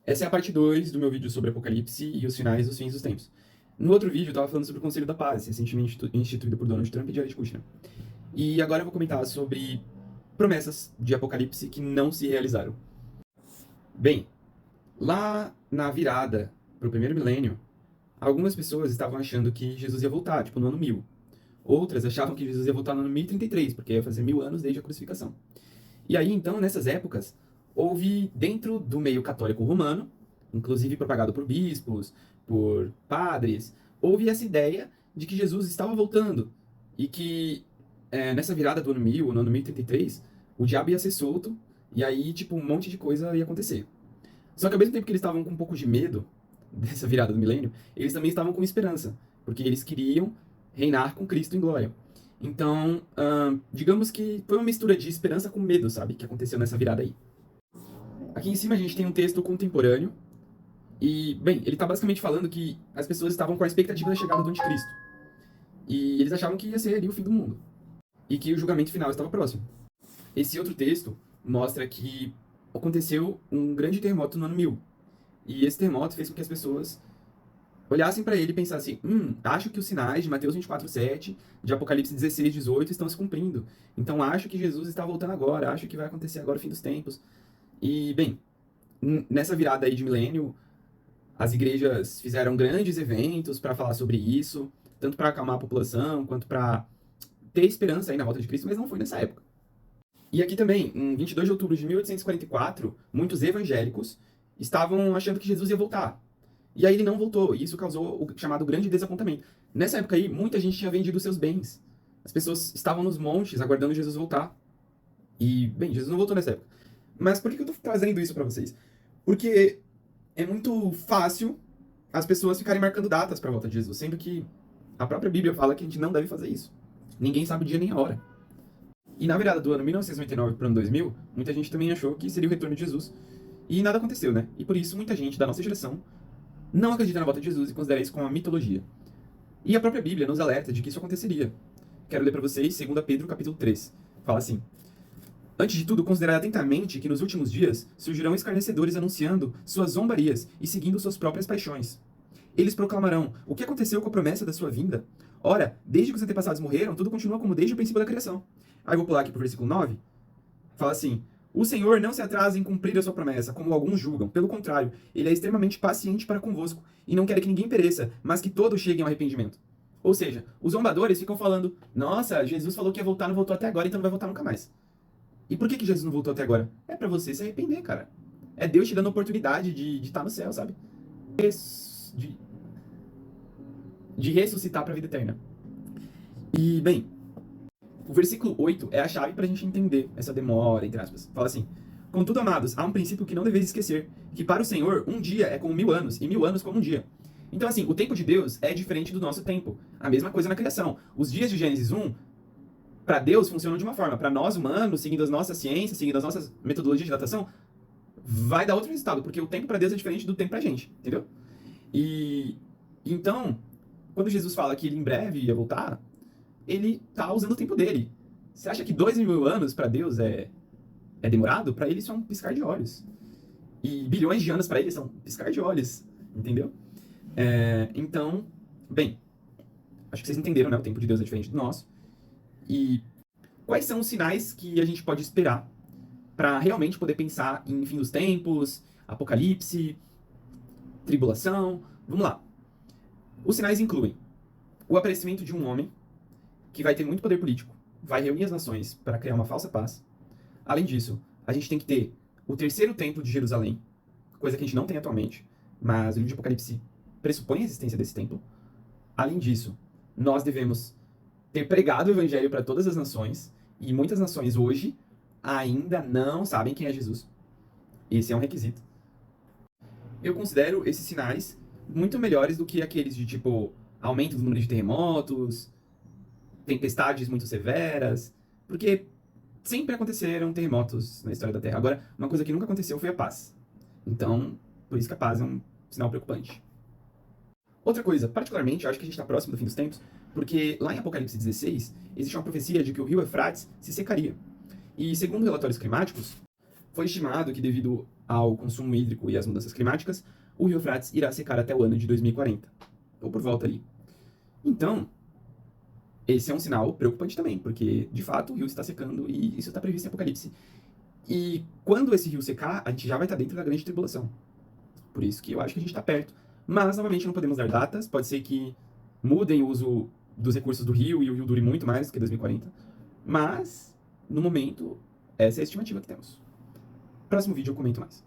Essa é a parte 2 do meu vídeo sobre Apocalipse e os finais dos fins dos tempos. No outro vídeo eu estava falando sobre o Conselho da Paz, recentemente instituído por Donald Trump e Jared Kushner. E agora eu vou comentar sobre promessas de Apocalipse que não se realizaram. Bem, lá na virada para o primeiro milênio, algumas pessoas estavam achando que Jesus ia voltar, tipo no ano 1000. Outras achavam que Jesus ia voltar no ano 1033, porque ia fazer 1000 anos desde a crucificação. E aí, então, nessas épocas, houve dentro do meio católico romano, inclusive propagado por bispos, por padres, houve essa ideia de que Jesus estava voltando e que nessa virada do ano 1000, no ano 1033, o diabo ia ser solto e aí, tipo, um monte de coisa ia acontecer. Só que ao mesmo tempo que eles estavam com um pouco de medo dessa virada do milênio, eles também estavam com esperança, porque eles queriam reinar com Cristo em glória. Então, digamos que foi uma mistura de esperança com medo, sabe, que aconteceu nessa virada aí. Aqui em cima a gente tem um texto contemporâneo e, bem, ele está basicamente falando que as pessoas estavam com a expectativa da chegada do anticristo. E eles achavam que ia ser ali o fim do mundo. E que o julgamento final estava próximo. Esse outro texto mostra que aconteceu um grande terremoto no ano 1000. E esse terremoto fez com que as pessoas olhassem para ele e pensassem, acho que os sinais de Mateus 24:7, de Apocalipse 16:18 estão se cumprindo. Então acho que Jesus está voltando agora, acho que vai acontecer agora o fim dos tempos. E, bem, nessa virada aí de milênio, as igrejas fizeram grandes eventos para falar sobre isso, tanto para acalmar a população, quanto para ter esperança aí na volta de Cristo, mas não foi nessa época. E aqui também, em 22 de outubro de 1844, muitos evangélicos estavam achando que Jesus ia voltar. E aí ele não voltou, e isso causou o chamado grande desapontamento. Nessa época aí, muita gente tinha vendido seus bens. As pessoas estavam nos montes aguardando Jesus voltar. E, bem, Jesus não voltou nessa época. Mas por que eu tô trazendo isso para vocês? Porque é muito fácil as pessoas ficarem marcando datas para a volta de Jesus, sendo que a própria Bíblia fala que a gente não deve fazer isso. Ninguém sabe o dia nem a hora. E na virada do ano 1999 para o ano 2000, muita gente também achou que seria o retorno de Jesus. E nada aconteceu, né? E por isso muita gente da nossa geração não acredita na volta de Jesus e considera isso como uma mitologia. E a própria Bíblia nos alerta de que isso aconteceria. Quero ler para vocês 2 Pedro capítulo 3. Fala assim: Antes de tudo, considerai atentamente que nos últimos dias surgirão escarnecedores anunciando suas zombarias e seguindo suas próprias paixões. Eles proclamarão: o que aconteceu com a promessa da sua vinda? Ora, desde que os antepassados morreram, tudo continua como desde o princípio da criação. Aí vou pular aqui pro versículo 9. Fala assim: O Senhor não se atrasa em cumprir a sua promessa, como alguns julgam. Pelo contrário, ele é extremamente paciente para convosco e não quer que ninguém pereça, mas que todos cheguem ao arrependimento. Ou seja, os zombadores ficam falando: nossa, Jesus falou que ia voltar, não voltou até agora, então não vai voltar nunca mais. E por que Jesus não voltou até agora? É para você se arrepender, cara. É Deus te dando a oportunidade de estar no céu, sabe? De, de ressuscitar para a vida eterna. E, bem, o versículo 8 é a chave para a gente entender essa demora, entre aspas. Fala assim: Contudo, amados, há um princípio que não deveis esquecer, que para o Senhor um dia é como 1000 anos, e 1000 anos como um dia. Então, assim, o tempo de Deus é diferente do nosso tempo. A mesma coisa na criação. Os dias de Gênesis 1, para Deus, funcionam de uma forma. Para nós, humanos, seguindo as nossas ciências, seguindo as nossas metodologias de datação, vai dar outro resultado, porque o tempo para Deus é diferente do tempo para a gente, entendeu? E então, quando Jesus fala que ele em breve ia voltar, ele tá usando o tempo dele. Você acha que 2000 anos para Deus é demorado? Para ele isso é um piscar de olhos. E bilhões de anos para ele são piscar de olhos, entendeu? Então, bem, acho que vocês entenderam, né? O tempo de Deus é diferente do nosso. E quais são os sinais que a gente pode esperar para realmente poder pensar em fim dos tempos, apocalipse, tribulação? Vamos lá. Os sinais incluem o aparecimento de um homem que vai ter muito poder político, vai reunir as nações para criar uma falsa paz. Além disso, a gente tem que ter o terceiro templo de Jerusalém, coisa que a gente não tem atualmente, mas o livro de Apocalipse pressupõe a existência desse templo. Além disso, nós devemos ter pregado o evangelho para todas as nações, e muitas nações hoje ainda não sabem quem é Jesus. Esse é um requisito. Eu considero esses sinais muito melhores do que aqueles de tipo aumento do número de terremotos, tempestades muito severas, porque sempre aconteceram terremotos na história da Terra. Agora, uma coisa que nunca aconteceu foi a paz. Então, por isso que a paz é um sinal preocupante. Outra coisa, particularmente, eu acho que a gente está próximo do fim dos tempos, porque lá em Apocalipse 16, existe uma profecia de que o rio Eufrates se secaria. E segundo relatórios climáticos, foi estimado que devido ao consumo hídrico e às mudanças climáticas, o rio Eufrates irá secar até o ano de 2040, ou por volta ali. Então, esse é um sinal preocupante também, porque, de fato, o rio está secando e isso está previsto em Apocalipse. E quando esse rio secar, a gente já vai estar dentro da grande tribulação. Por isso que eu acho que a gente está perto. Mas, novamente, não podemos dar datas. Pode ser que mudem o uso dos recursos do rio e o rio dure muito mais do que 2040. Mas, no momento, essa é a estimativa que temos. Próximo vídeo eu comento mais.